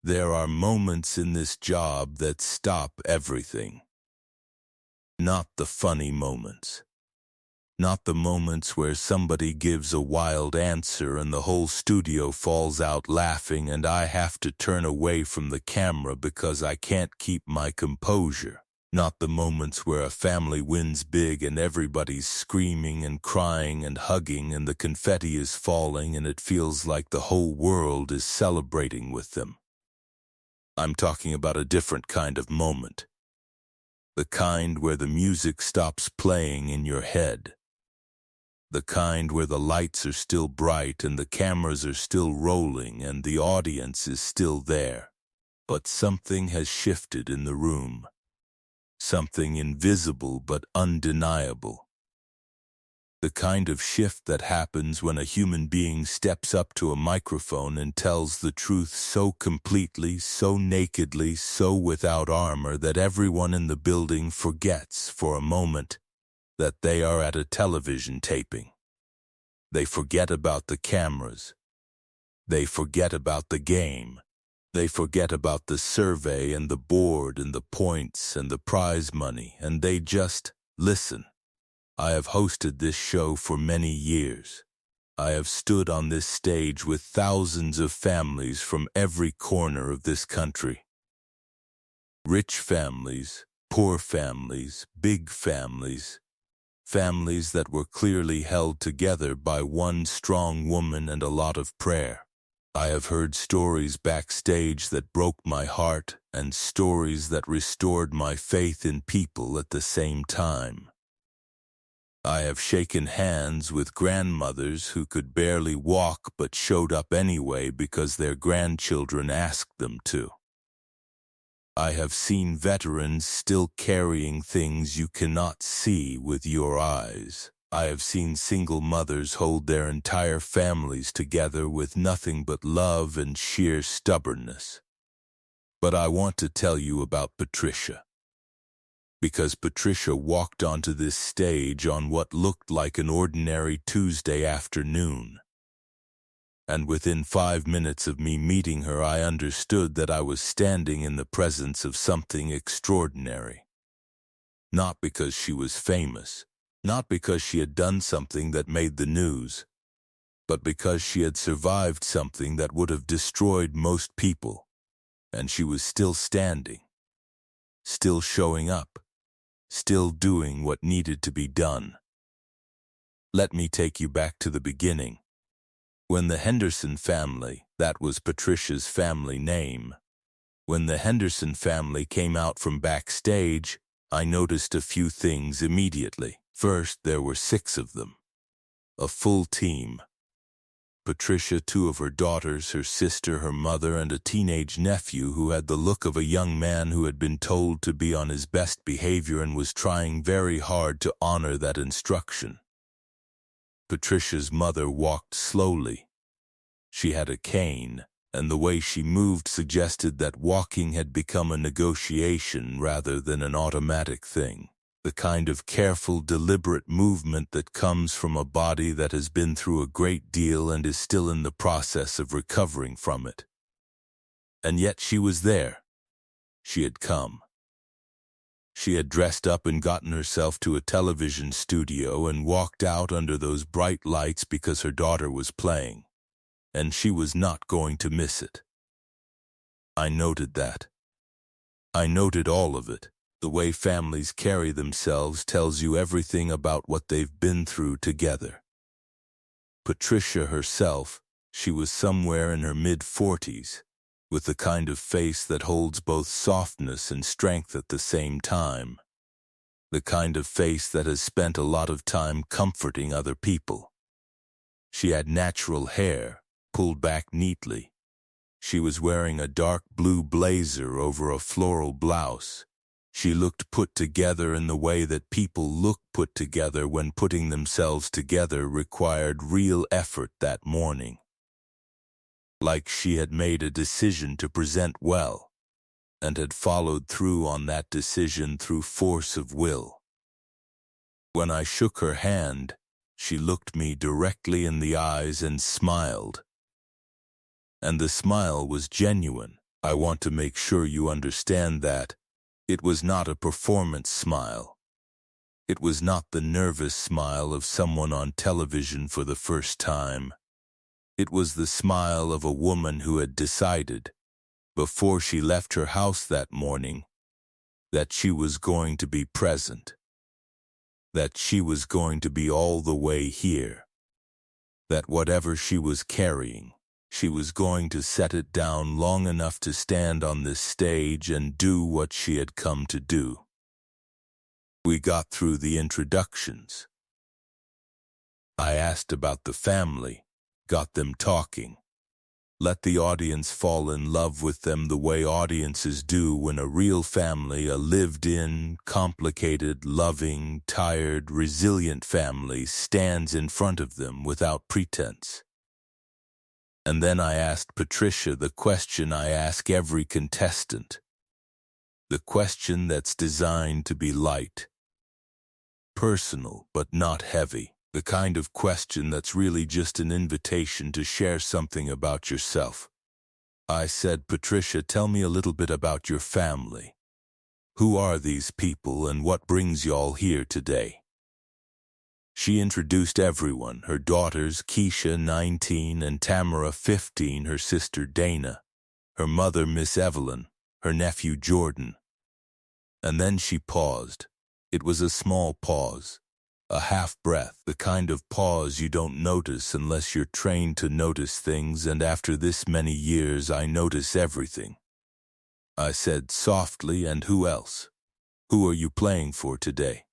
There are moments in this job that stop everything. Not the funny moments. Not the moments where somebody gives a wild answer and the whole studio falls out laughing and I have to turn away from the camera because I can't keep my composure. Not the moments where a family wins big and everybody's screaming and crying and hugging and the confetti is falling and it feels like the whole world is celebrating with them. I'm talking about a different kind of moment. The kind where the music stops playing in your head. The kind where the lights are still bright and the cameras are still rolling and the audience is still there. But something has shifted in the room. Something invisible but undeniable. The kind of shift that happens when a human being steps up to a microphone and tells the truth so completely, so nakedly, so without armor that everyone in the building forgets for a moment that they are at a television taping. They forget about the cameras. They forget about the game. They forget about the survey and the board and the points and the prize money, and they just listen. I have hosted this show for many years. I have stood on this stage with thousands of families from every corner of this country. Rich families, poor families, big families, families that were clearly held together by one strong woman and a lot of prayer. I have heard stories backstage that broke my heart and stories that restored my faith in people at the same time. I have shaken hands with grandmothers who could barely walk but showed up anyway because their grandchildren asked them to. I have seen veterans still carrying things you cannot see with your eyes. I have seen single mothers hold their entire families together with nothing but love and sheer stubbornness. But I want to tell you about Patricia. Because Patricia walked onto this stage on what looked like an ordinary Tuesday afternoon. And within 5 minutes of me meeting her, I understood that I was standing in the presence of something extraordinary. Not because she was famous. Not because she had done something that made the news, but because she had survived something that would have destroyed most people, and she was still standing, still showing up, still doing what needed to be done. Let me take you back to the beginning. When the Henderson family, that was Patricia's family name, when the Henderson family came out from backstage, I noticed a few things immediately. First, there were 6 of them. A full team. Patricia, 2 of her daughters, her sister, her mother, and a teenage nephew who had the look of a young man who had been told to be on his best behavior and was trying very hard to honor that instruction. Patricia's mother walked slowly. She had a cane, and the way she moved suggested that walking had become a negotiation rather than an automatic thing. The kind of careful, deliberate movement that comes from a body that has been through a great deal and is still in the process of recovering from it. And yet she was there. She had come. She had dressed up and gotten herself to a television studio and walked out under those bright lights because her daughter was playing. And she was not going to miss it. I noted that. I noted all of it. The way families carry themselves tells you everything about what they've been through together. Patricia herself, she was somewhere in her mid-40s, with the kind of face that holds both softness and strength at the same time. The kind of face that has spent a lot of time comforting other people. She had natural hair, pulled back neatly. She was wearing a dark blue blazer over a floral blouse. She looked put together in the way that people look put together when putting themselves together required real effort that morning. Like she had made a decision to present well, and had followed through on that decision through force of will. When I shook her hand, she looked me directly in the eyes and smiled. And the smile was genuine, I want to make sure you understand that it was not a performance smile. It was not the nervous smile of someone on television for the first time. It was the smile of a woman who had decided, before she left her house that morning, that she was going to be present, that she was going to be all the way here, that whatever she was carrying, she was going to set it down long enough to stand on this stage and do what she had come to do. We got through the introductions. I asked about the family, got them talking. Let the audience fall in love with them the way audiences do when a real family, a lived-in, complicated, loving, tired, resilient family stands in front of them without pretense. And then I asked Patricia the question I ask every contestant. The question that's designed to be light, personal but not heavy. The kind of question that's really just an invitation to share something about yourself. I said, Patricia, tell me a little bit about your family. Who are these people and what brings y'all here today? She introduced everyone, her daughters, Keisha, 19, and Tamara, 15, her sister Dana, her mother, Miss Evelyn, her nephew Jordan. And then she paused. It was a small pause. A half-breath, the kind of pause you don't notice unless you're trained to notice things, and after this many years I notice everything. I said softly, and who else? Who are you playing for today?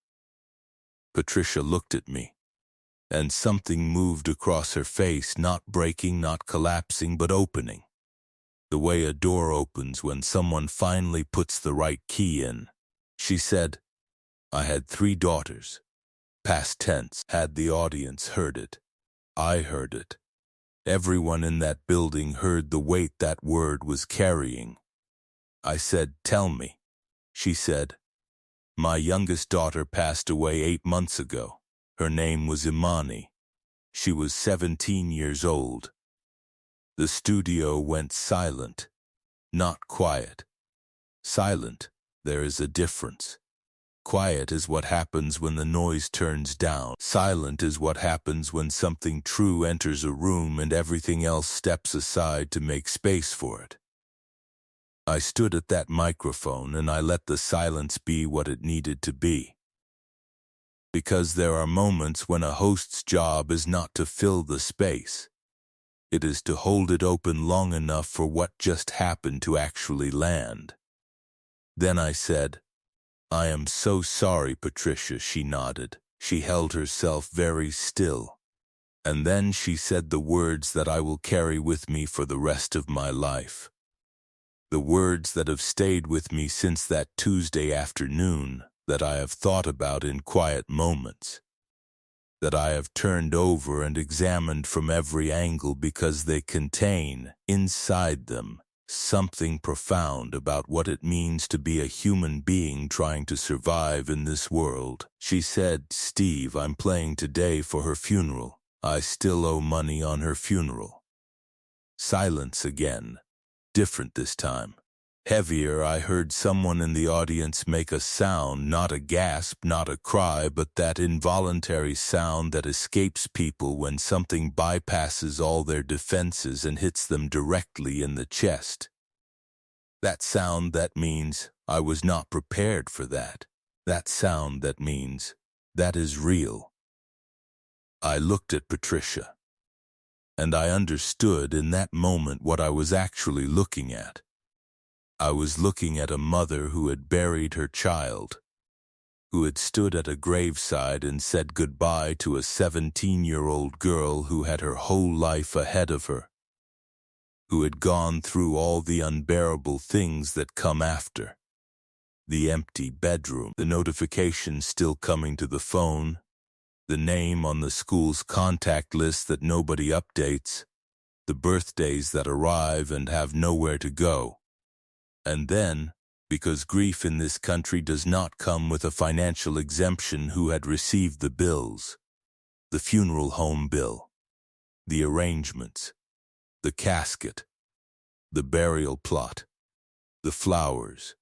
Patricia looked at me, and something moved across her face, not breaking, not collapsing, but opening. The way a door opens when someone finally puts the right key in. She said, I had 3 daughters. Past tense. Had the audience heard it? I heard it. Everyone in that building heard the weight that word was carrying. I said, tell me. She said, my youngest daughter passed away 8 months ago. Her name was Imani. She was 17 years old. The studio went silent. Not quiet. Silent. There is a difference. Quiet is what happens when the noise turns down. Silent is what happens when something true enters a room and everything else steps aside to make space for it. I stood at that microphone and I let the silence be what it needed to be. Because there are moments when a host's job is not to fill the space. It is to hold it open long enough for what just happened to actually land. Then I said, I am so sorry, Patricia, she nodded. She held herself very still. And then she said the words that I will carry with me for the rest of my life. The words that have stayed with me since that Tuesday afternoon, that I have thought about in quiet moments, that I have turned over and examined from every angle because they contain, inside them, something profound about what it means to be a human being trying to survive in this world. She said, Steve, I'm playing today for her funeral. I still owe money on her funeral. Silence again. Different this time. Heavier. I heard someone in the audience make a sound, not a gasp, not a cry, but that involuntary sound that escapes people when something bypasses all their defenses and hits them directly in the chest. That sound that means, I was not prepared for that. That sound that means, that is real. I looked at Patricia, and I understood in that moment what I was actually looking at. I was looking at a mother who had buried her child, who had stood at a graveside and said goodbye to a 17-year-old girl who had her whole life ahead of her, who had gone through all the unbearable things that come after. The empty bedroom, the notification still coming to the phone, the name on the school's contact list that nobody updates, the birthdays that arrive and have nowhere to go. And then, because grief in this country does not come with a financial exemption, who had received the bills, the funeral home bill, the arrangements, the casket, the burial plot, the flowers,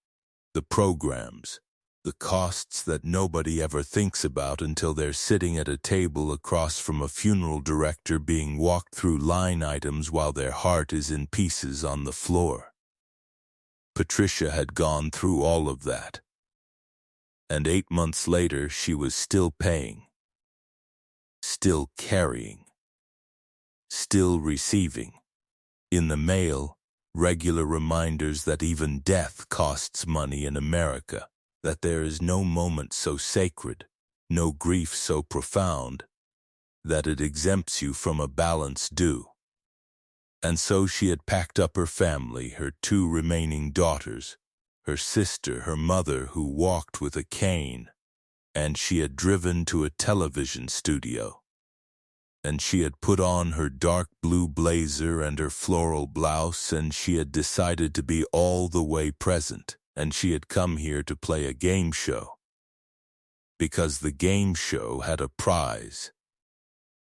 the programs, the costs that nobody ever thinks about until they're sitting at a table across from a funeral director being walked through line items while their heart is in pieces on the floor. Patricia had gone through all of that. And 8 months later, she was still paying, still carrying, still receiving, in the mail, regular reminders that even death costs money in America, that there is no moment so sacred, no grief so profound, that it exempts you from a balance due. And so she had packed up her family, her 2 remaining daughters, her sister, her mother who walked with a cane, and she had driven to a television studio. And she had put on her dark blue blazer and her floral blouse, and she had decided to be all the way present, and she had come here to play a game show. Because the game show had a prize.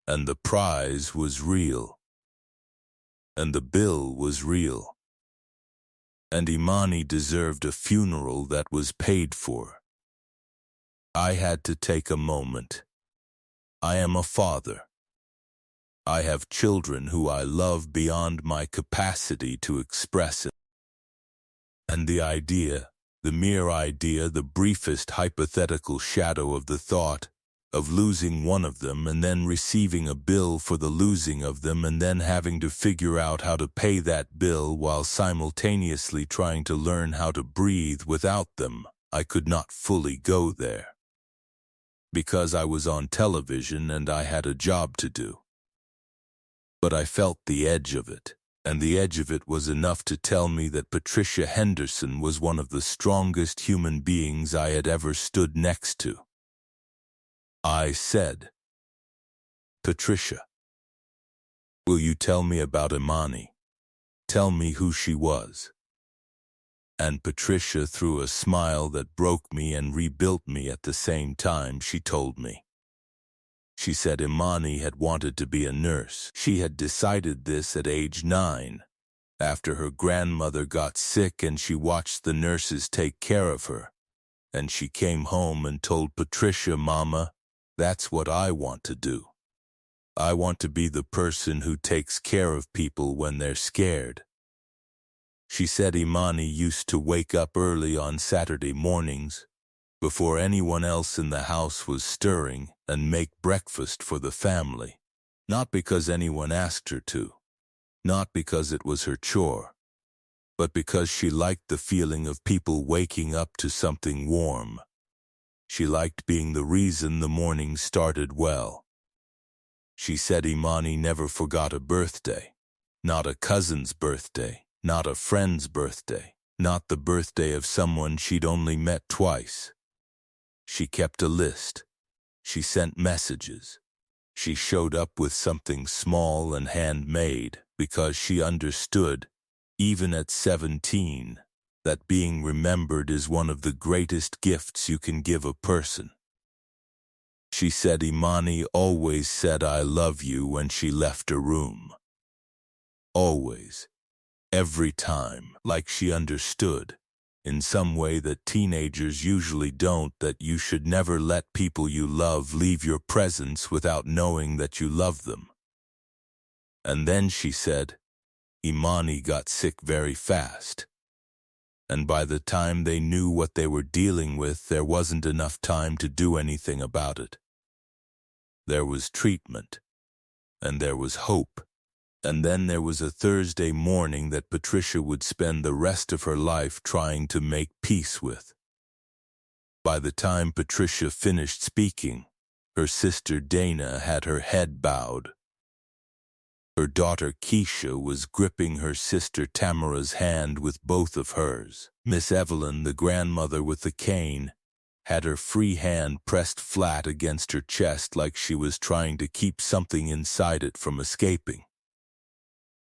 And the prize was real. And the bill was real. And Imani deserved a funeral that was paid for. I had to take a moment. I am a father. I have children who I love beyond my capacity to express it. And the idea, the mere idea, the briefest hypothetical shadow of the thought, of losing one of them and then receiving a bill for the losing of them and then having to figure out how to pay that bill while simultaneously trying to learn how to breathe without them, I could not fully go there. Because I was on television and I had a job to do. But I felt the edge of it, and the edge of it was enough to tell me that Patricia Henderson was one of the strongest human beings I had ever stood next to. I said, "Patricia, will you tell me about Imani? Tell me who she was." And Patricia, through a smile that broke me and rebuilt me at the same time, she told me. She said Imani had wanted to be a nurse. She had decided this at age 9, after her grandmother got sick and she watched the nurses take care of her. And she came home and told Patricia, "Mama, that's what I want to do. I want to be the person who takes care of people when they're scared." She said Imani used to wake up early on Saturday mornings, before anyone else in the house was stirring, and make breakfast for the family. Not because anyone asked her to, not because it was her chore, but because she liked the feeling of people waking up to something warm. She liked being the reason the morning started well. She said Imani never forgot a birthday, not a cousin's birthday, not a friend's birthday, not the birthday of someone she'd only met twice. She kept a list. She sent messages. She showed up with something small and handmade because she understood, even at 17, that being remembered is one of the greatest gifts you can give a person. She said Imani always said "I love you" when she left a room. Always. Every time, like she understood, in some way that teenagers usually don't, that you should never let people you love leave your presence without knowing that you love them. And then she said, Imani got sick very fast. And by the time they knew what they were dealing with, there wasn't enough time to do anything about it. There was treatment, and there was hope. And then there was a Thursday morning that Patricia would spend the rest of her life trying to make peace with. By the time Patricia finished speaking, her sister Dana had her head bowed. Her daughter Keisha was gripping her sister Tamara's hand with both of hers. Miss Evelyn, the grandmother with the cane, had her free hand pressed flat against her chest like she was trying to keep something inside it from escaping.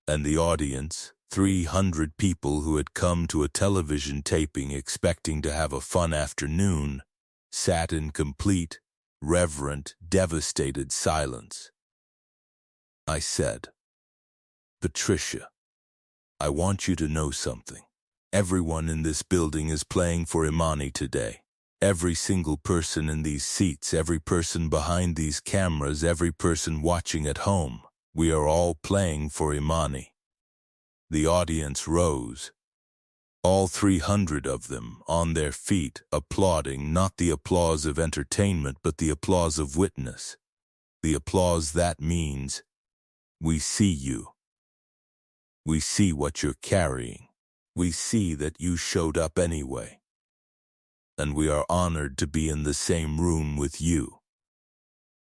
And the audience, 300 people who had come to a television taping expecting to have a fun afternoon, sat in complete, reverent, devastated silence. I said, Patricia, I want you to know something. Everyone in this building is playing for Imani today. Every single person in these seats, every person behind these cameras, every person watching at home. We are all playing for Imani. The audience rose. All 300 of them on their feet, applauding, not the applause of entertainment, but the applause of witness. The applause that means, we see you. We see what you're carrying. We see that you showed up anyway. And we are honored to be in the same room with you.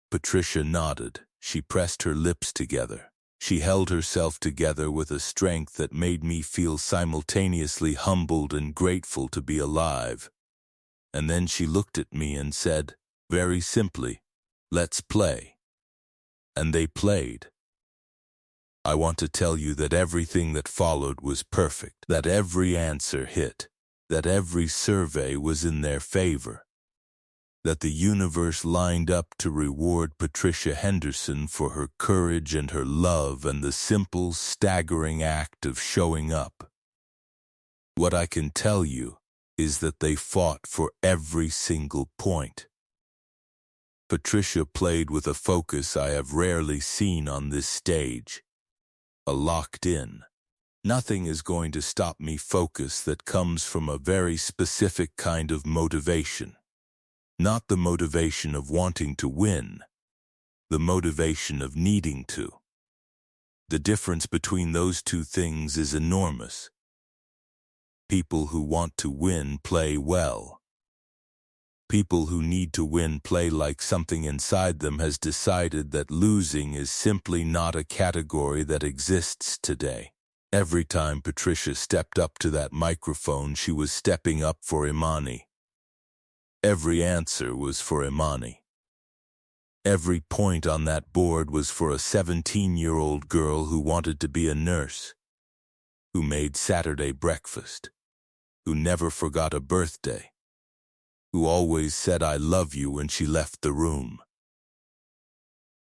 Patricia nodded. She pressed her lips together. She held herself together with a strength that made me feel simultaneously humbled and grateful to be alive. And then she looked at me and said, very simply, "Let's play." And they played. I want to tell you that everything that followed was perfect, that every answer hit, that every survey was in their favor, that the universe lined up to reward Patricia Henderson for her courage and her love and the simple, staggering act of showing up. What I can tell you is that they fought for every single point. Patricia played with a focus I have rarely seen on this stage. A locked in. Nothing is going to stop me focus that comes from a very specific kind of motivation. Not the motivation of wanting to win, the motivation of needing to. The difference between those two things is enormous. People who want to win play well. People who need to win play like something inside them has decided that losing is simply not a category that exists today. Every time Patricia stepped up to that microphone, she was stepping up for Imani. Every answer was for Imani. Every point on that board was for a 17-year-old girl who wanted to be a nurse, who made Saturday breakfast, who never forgot a birthday, who always said "I love you" when she left the room.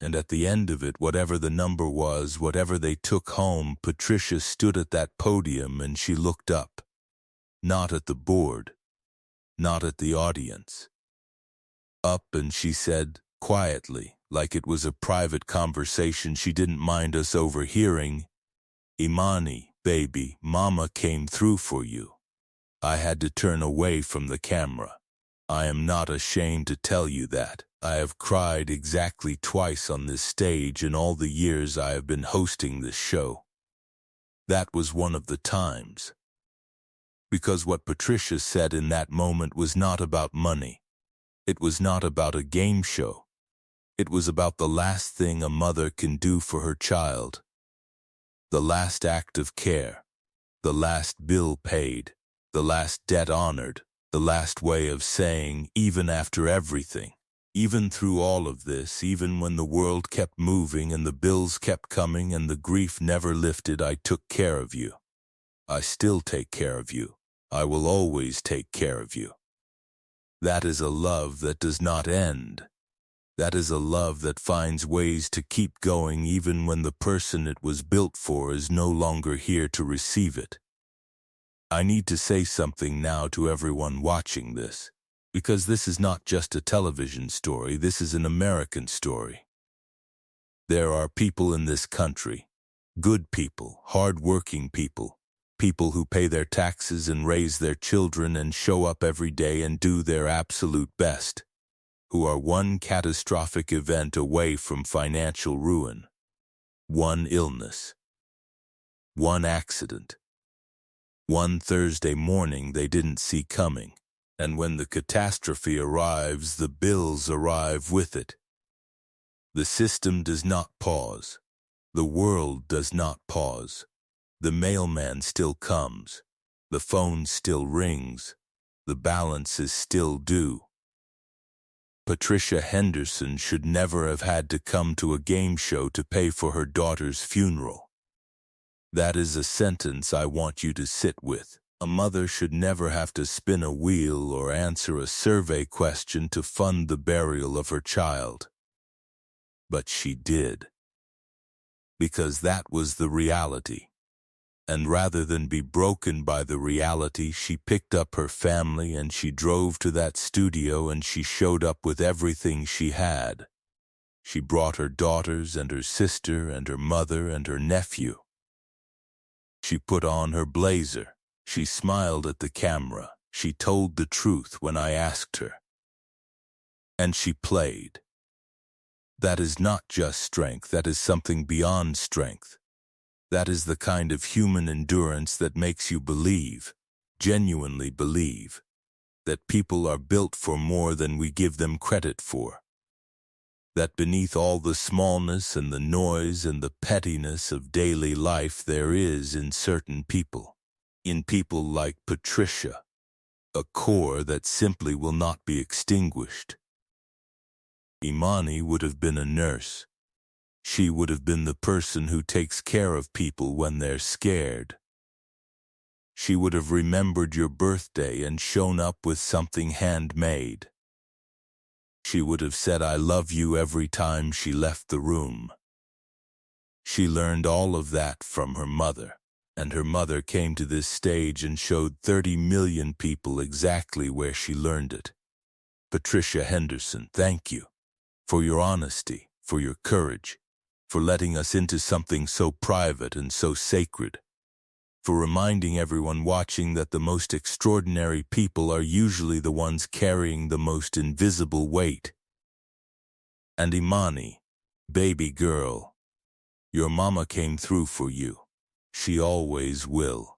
And at the end of it, whatever the number was, whatever they took home, Patricia stood at that podium and she looked up. Not at the board, not at the audience. Up, and she said, quietly, like it was a private conversation she didn't mind us overhearing, "Imani, baby, Mama came through for you." I had to turn away from the camera. I am not ashamed to tell you that. I have cried exactly twice on this stage in all the years I have been hosting this show. That was one of the times. Because what Patricia said in that moment was not about money. It was not about a game show. It was about the last thing a mother can do for her child. The last act of care. The last bill paid. The last debt honored. The last way of saying, even after everything, even through all of this, even when the world kept moving and the bills kept coming and the grief never lifted, I took care of you. I still take care of you. I will always take care of you. That is a love that does not end. That is a love that finds ways to keep going even when the person it was built for is no longer here to receive it. I need to say something now to everyone watching this, because this is not just a television story, this is an American story. There are people in this country, good people, hard-working people, people who pay their taxes and raise their children and show up every day and do their absolute best, who are one catastrophic event away from financial ruin, one illness, one accident, one Thursday morning they didn't see coming, and when the catastrophe arrives, the bills arrive with it. The system does not pause. The world does not pause. The mailman still comes. The phone still rings. The balance is still due. Patricia Henderson should never have had to come to a game show to pay for her daughter's funeral. That is a sentence I want you to sit with. A mother should never have to spin a wheel or answer a survey question to fund the burial of her child. But she did. Because that was the reality. And rather than be broken by the reality, she picked up her family and she drove to that studio and she showed up with everything she had. She brought her daughters and her sister and her mother and her nephew. She put on her blazer. She smiled at the camera. She told the truth when I asked her. And she played. That is not just strength, that is something beyond strength. That is the kind of human endurance that makes you believe, genuinely believe, that people are built for more than we give them credit for. That beneath all the smallness and the noise and the pettiness of daily life there is in certain people, in people like Patricia, a core that simply will not be extinguished. Imani would have been a nurse. She would have been the person who takes care of people when they're scared. She would have remembered your birthday and shown up with something handmade. She would have said, "I love you," every time she left the room. She learned all of that from her mother, and her mother came to this stage and showed 30 million people exactly where she learned it. Patricia Henderson, thank you for your honesty, for your courage, for letting us into something so private and so sacred, for reminding everyone watching that the most extraordinary people are usually the ones carrying the most invisible weight. And Imani, baby girl, your mama came through for you. She always will.